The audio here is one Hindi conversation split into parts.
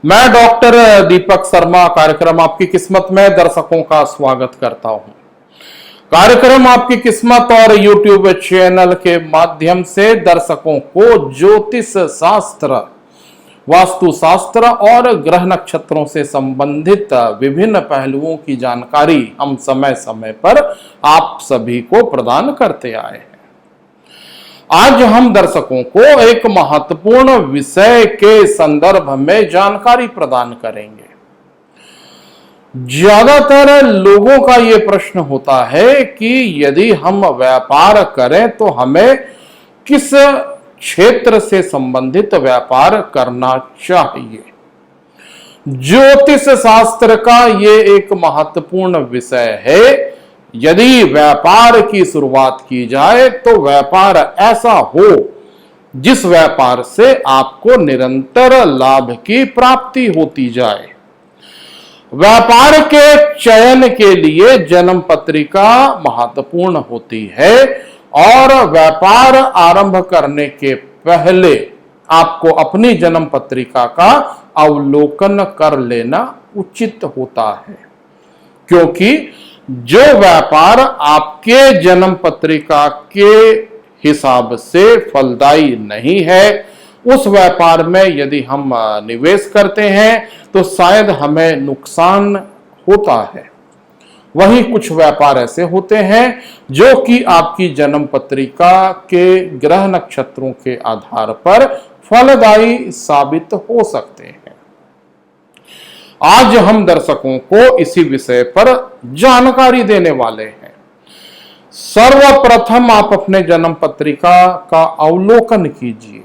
मैं डॉक्टर दीपक शर्मा कार्यक्रम आपकी किस्मत में दर्शकों का स्वागत करता हूं। कार्यक्रम आपकी किस्मत और यूट्यूब चैनल के माध्यम से दर्शकों को ज्योतिष शास्त्र, वास्तु शास्त्र और ग्रह नक्षत्रों से संबंधित विभिन्न पहलुओं की जानकारी हम समय समय पर आप सभी को प्रदान करते आए हैं। आज हम दर्शकों को एक महत्वपूर्ण विषय के संदर्भ में जानकारी प्रदान करेंगे। ज्यादातर लोगों का यह प्रश्न होता है कि यदि हम व्यापार करें तो हमें किस क्षेत्र से संबंधित व्यापार करना चाहिए। ज्योतिष शास्त्र का यह एक महत्वपूर्ण विषय है। यदि व्यापार की शुरुआत की जाए तो व्यापार ऐसा हो जिस व्यापार से आपको निरंतर लाभ की प्राप्ति होती जाए। व्यापार के चयन के लिए जन्म पत्रिका महत्वपूर्ण होती है और व्यापार आरंभ करने के पहले आपको अपनी जन्म पत्रिका का अवलोकन कर लेना उचित होता है, क्योंकि जो व्यापार आपके जन्म पत्रिका के हिसाब से फलदायी नहीं है, उस व्यापार में यदि हम निवेश करते हैं तो शायद हमें नुकसान होता है। वहीं कुछ व्यापार ऐसे होते हैं जो कि आपकी जन्म पत्रिका के ग्रह नक्षत्रों के आधार पर फलदायी साबित हो सकते हैं। आज हम दर्शकों को इसी विषय पर जानकारी देने वाले हैं। सर्वप्रथम आप अपने जन्म पत्रिका का अवलोकन कीजिए।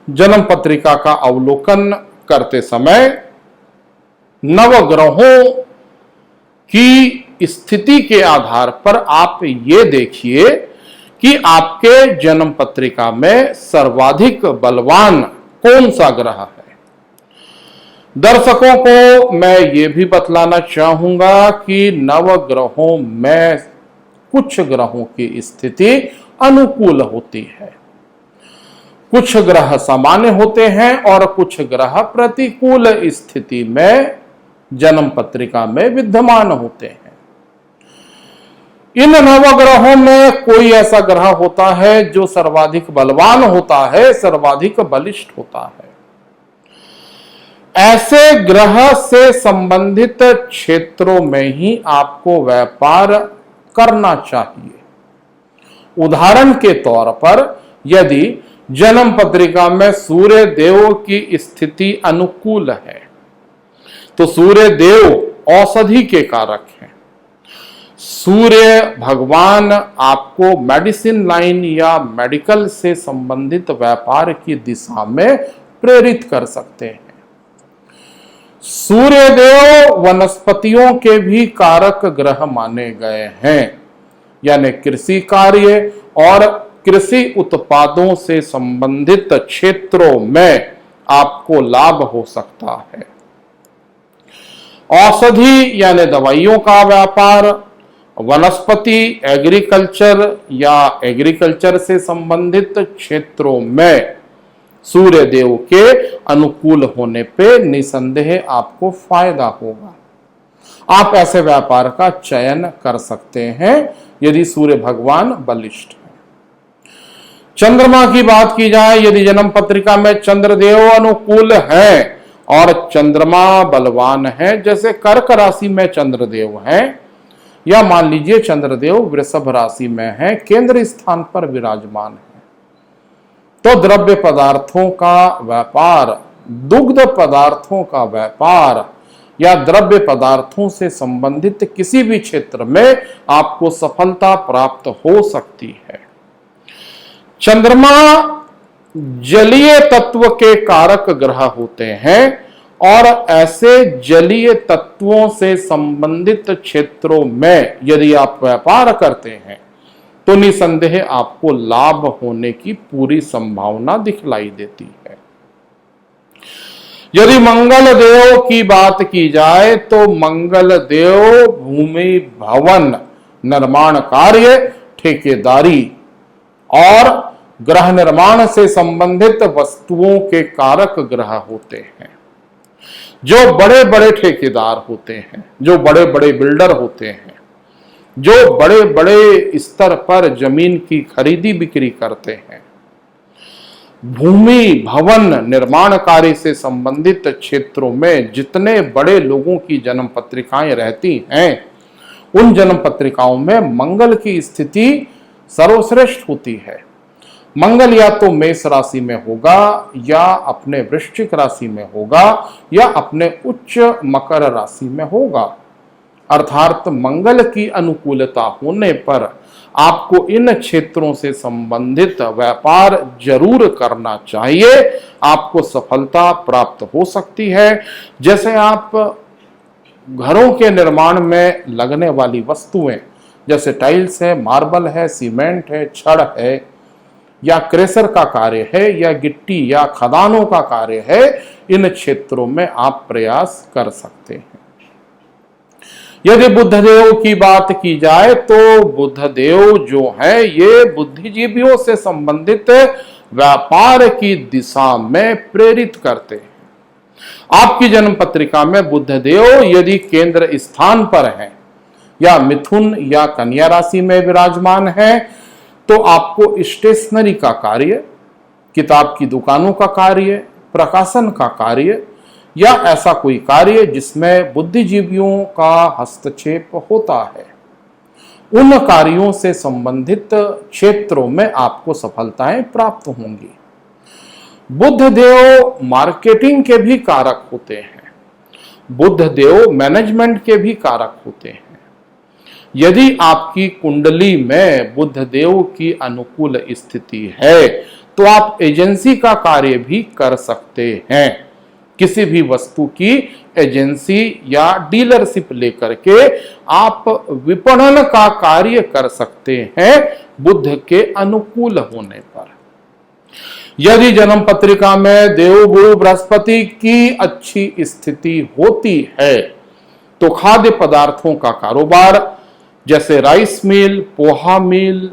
जन्म पत्रिका का अवलोकन करते समय नवग्रहों की स्थिति के आधार पर आप ये देखिए कि आपके जन्म पत्रिका में सर्वाधिक बलवान कौन सा ग्रह है। दर्शकों को मैं ये भी बतलाना चाहूंगा कि नवग्रहों में कुछ ग्रहों की स्थिति अनुकूल होती है, कुछ ग्रह सामान्य होते हैं और कुछ ग्रह प्रतिकूल स्थिति में जन्म पत्रिका में विद्यमान होते हैं। इन नवग्रहों में कोई ऐसा ग्रह होता है जो सर्वाधिक बलवान होता है, सर्वाधिक बलिष्ठ होता है। ऐसे ग्रह से संबंधित क्षेत्रों में ही आपको व्यापार करना चाहिए। उदाहरण के तौर पर यदि जन्म पत्रिका में सूर्य देव की स्थिति अनुकूल है तो सूर्य देव औषधि के कारक हैं। सूर्य भगवान आपको मेडिसिन लाइन या मेडिकल से संबंधित व्यापार की दिशा में प्रेरित कर सकते हैं। सूर्यदेव वनस्पतियों के भी कारक ग्रह माने गए हैं, यानी कृषि कार्य और कृषि उत्पादों से संबंधित क्षेत्रों में आपको लाभ हो सकता है। औषधि यानी दवाइयों का व्यापार, वनस्पति एग्रीकल्चर या एग्रीकल्चर से संबंधित क्षेत्रों में सूर्य देव के अनुकूल होने पे निसंदेह आपको फायदा होगा। आप ऐसे व्यापार का चयन कर सकते हैं यदि सूर्य भगवान बलिष्ठ है। चंद्रमा की बात की जाए, यदि जन्म पत्रिका में चंद्रदेव अनुकूल है और चंद्रमा बलवान है, जैसे कर्क राशि में चंद्रदेव है या मान लीजिए चंद्रदेव वृषभ राशि में है, केंद्र स्थान पर विराजमान है, तो द्रव्य पदार्थों का व्यापार, दुग्ध पदार्थों का व्यापार या द्रव्य पदार्थों से संबंधित किसी भी क्षेत्र में आपको सफलता प्राप्त हो सकती है। चंद्रमा जलीय तत्व के कारक ग्रह होते हैं और ऐसे जलीय तत्वों से संबंधित क्षेत्रों में यदि आप व्यापार करते हैं तो निसंदेह आपको लाभ होने की पूरी संभावना दिखलाई देती है। यदि मंगल देव की बात की जाए तो मंगल देव भूमि भवन निर्माण कार्य, ठेकेदारी और ग्रह निर्माण से संबंधित वस्तुओं के कारक ग्रह होते हैं। जो बड़े बड़े ठेकेदार होते हैं, जो बड़े बड़े बिल्डर होते हैं, जो बड़े बड़े स्तर पर जमीन की खरीदी बिक्री करते हैं, भूमि भवन निर्माण कार्य से संबंधित क्षेत्रों में जितने बड़े लोगों की जन्म पत्रिकाएं रहती हैं, उन जन्म पत्रिकाओं में मंगल की स्थिति सर्वश्रेष्ठ होती है। मंगल या तो मेष राशि में होगा, या अपने वृश्चिक राशि में होगा, या अपने उच्च मकर राशि में होगा। अर्थात मंगल की अनुकूलता होने पर आपको इन क्षेत्रों से संबंधित व्यापार जरूर करना चाहिए, आपको सफलता प्राप्त हो सकती है। जैसे आप घरों के निर्माण में लगने वाली वस्तुएं, जैसे टाइल्स है, मार्बल है, सीमेंट है, छड़ है, या क्रेशर का कार्य है, या गिट्टी या खदानों का कार्य है, इन क्षेत्रों में आप प्रयास कर सकते हैं। यदि बुद्धदेव की बात की जाए तो बुद्धदेव जो है ये बुद्धिजीवियों से संबंधित व्यापार की दिशा में प्रेरित करते हैं। आपकी जन्म पत्रिका में बुद्धदेव यदि केंद्र स्थान पर है, या मिथुन या कन्या राशि में विराजमान है, तो आपको स्टेशनरी का कार्य, किताब की दुकानों का कार्य, प्रकाशन का कार्य, या ऐसा कोई कार्य जिसमें बुद्धिजीवियों का हस्तक्षेप होता है, उन कार्यों से संबंधित क्षेत्रों में आपको सफलताएं प्राप्त होंगी। बुद्धदेव मार्केटिंग के भी कारक होते हैं, बुद्धदेव मैनेजमेंट के भी कारक होते हैं। यदि आपकी कुंडली में बुद्धदेव की अनुकूल स्थिति है तो आप एजेंसी का कार्य भी कर सकते हैं। किसी भी वस्तु की एजेंसी या डीलरशिप लेकर के आप विपणन का कार्य कर सकते हैं बुध के अनुकूल होने पर। यदि जन्म पत्रिका में देवगुरु बृहस्पति की अच्छी स्थिति होती है तो खाद्य पदार्थों का कारोबार, जैसे राइस मिल, पोहा मिल,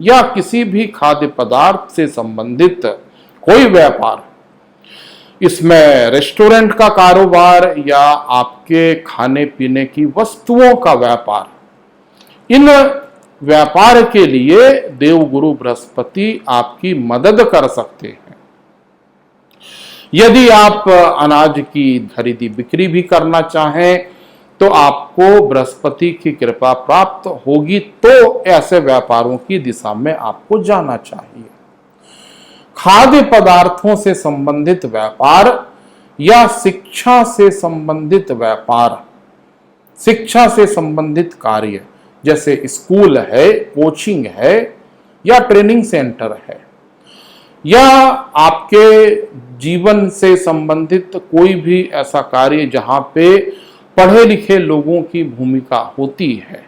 या किसी भी खाद्य पदार्थ से संबंधित कोई व्यापार, इसमें रेस्टोरेंट का कारोबार या आपके खाने पीने की वस्तुओं का व्यापार, इन व्यापार के लिए देवगुरु बृहस्पति आपकी मदद कर सकते हैं। यदि आप अनाज की खरीदी बिक्री भी करना चाहें तो आपको बृहस्पति की कृपा प्राप्त होगी, तो ऐसे व्यापारों की दिशा में आपको जाना चाहिए। खाद्य पदार्थों से संबंधित व्यापार या शिक्षा से संबंधित व्यापार, शिक्षा से संबंधित कार्य, जैसे स्कूल है, कोचिंग है, या ट्रेनिंग सेंटर है, या आपके जीवन से संबंधित कोई भी ऐसा कार्य जहां पे पढ़े लिखे लोगों की भूमिका होती है,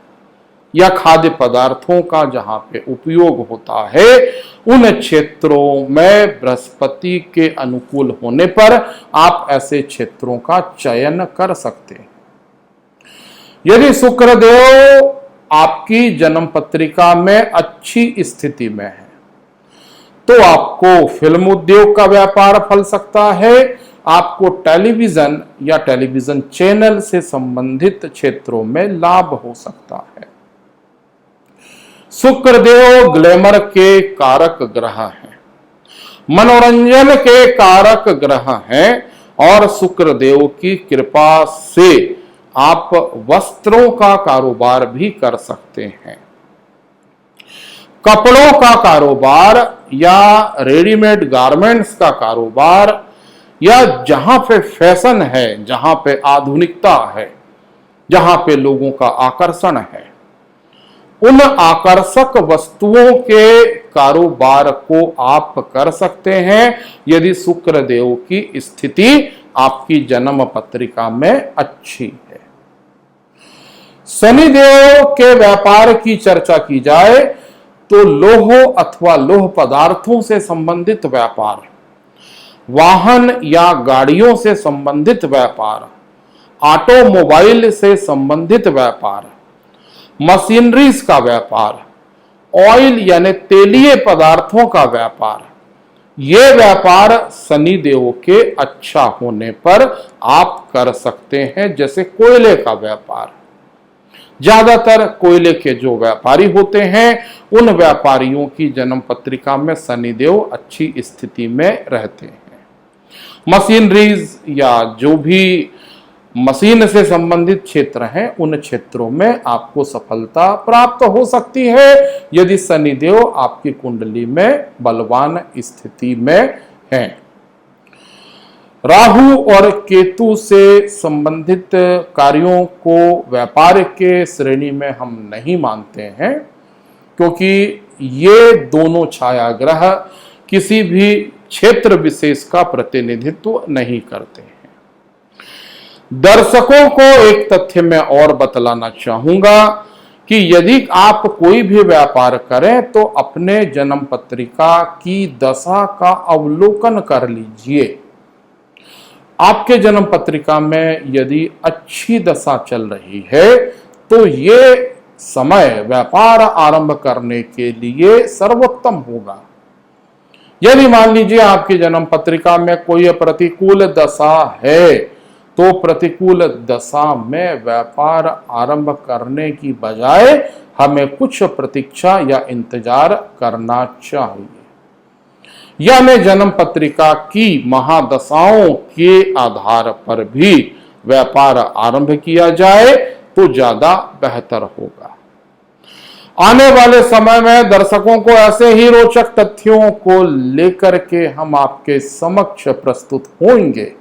या खाद्य पदार्थों का जहां पे उपयोग होता है, उन क्षेत्रों में बृहस्पति के अनुकूल होने पर आप ऐसे क्षेत्रों का चयन कर सकते हैं। यदि शुक्रदेव आपकी जन्म पत्रिका में अच्छी स्थिति में है तो आपको फिल्म उद्योग का व्यापार फल सकता है, आपको टेलीविजन या टेलीविजन चैनल से संबंधित क्षेत्रों में लाभ हो सकता है। शुक्रदेव ग्लैमर के कारक ग्रह हैं, मनोरंजन के कारक ग्रह हैं, और शुक्रदेव की कृपा से आप वस्त्रों का कारोबार भी कर सकते हैं। कपड़ों का कारोबार या रेडीमेड गारमेंट्स का कारोबार, या जहां पे फैशन है, जहां पे आधुनिकता है, जहां पे लोगों का आकर्षण है, उन आकर्षक वस्तुओं के कारोबार को आप कर सकते हैं यदि शुक्रदेव की स्थिति आपकी जन्म पत्रिका में अच्छी है। शनिदेव के व्यापार की चर्चा की जाए तो लोह अथवा लोह पदार्थों से संबंधित व्यापार, वाहन या गाड़ियों से संबंधित व्यापार, ऑटोमोबाइल से संबंधित व्यापार, मशीनरीज का व्यापार, ऑयल यानी तेलीय पदार्थों का व्यापार, ये व्यापार शनि देव के अच्छा होने पर आप कर सकते हैं। जैसे कोयले का व्यापार, ज्यादातर कोयले के जो व्यापारी होते हैं उन व्यापारियों की जन्म पत्रिका में शनिदेव अच्छी स्थिति में रहते हैं। मशीनरीज या जो भी मशीन से संबंधित क्षेत्र हैं उन क्षेत्रों में आपको सफलता प्राप्त हो सकती है यदि शनिदेव आपकी कुंडली में बलवान स्थिति में हैं। राहु और केतु से संबंधित कार्यों को व्यापार के श्रेणी में हम नहीं मानते हैं, क्योंकि ये दोनों छाया ग्रह किसी भी क्षेत्र विशेष का प्रतिनिधित्व नहीं करते हैं। दर्शकों को एक तथ्य मैं और बतलाना चाहूंगा कि यदि आप कोई भी व्यापार करें तो अपने जन्म पत्रिका की दशा का अवलोकन कर लीजिए। आपके जन्म पत्रिका में यदि अच्छी दशा चल रही है तो ये समय व्यापार आरंभ करने के लिए सर्वोत्तम होगा। यदि मान लीजिए आपकी जन्म पत्रिका में कोई प्रतिकूल दशा है तो प्रतिकूल दशा में व्यापार आरंभ करने की बजाय हमें कुछ प्रतीक्षा या इंतजार करना चाहिए। यानी जन्म पत्रिका की महादशाओं के आधार पर भी व्यापार आरंभ किया जाए तो ज्यादा बेहतर होगा। आने वाले समय में दर्शकों को ऐसे ही रोचक तथ्यों को लेकर के हम आपके समक्ष प्रस्तुत होंगे।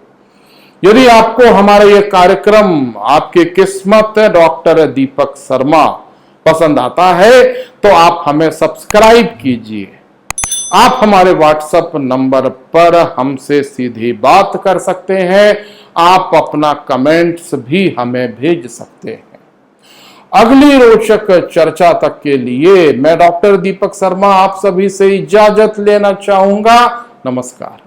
यदि आपको हमारा ये कार्यक्रम आपकी किस्मत डॉक्टर दीपक शर्मा पसंद आता है तो आप हमें सब्सक्राइब कीजिए। आप हमारे व्हाट्सएप नंबर पर हमसे सीधी बात कर सकते हैं। आप अपना कमेंट्स भी हमें भेज सकते हैं। अगली रोचक चर्चा तक के लिए मैं डॉक्टर दीपक शर्मा आप सभी से इजाजत लेना चाहूंगा। नमस्कार।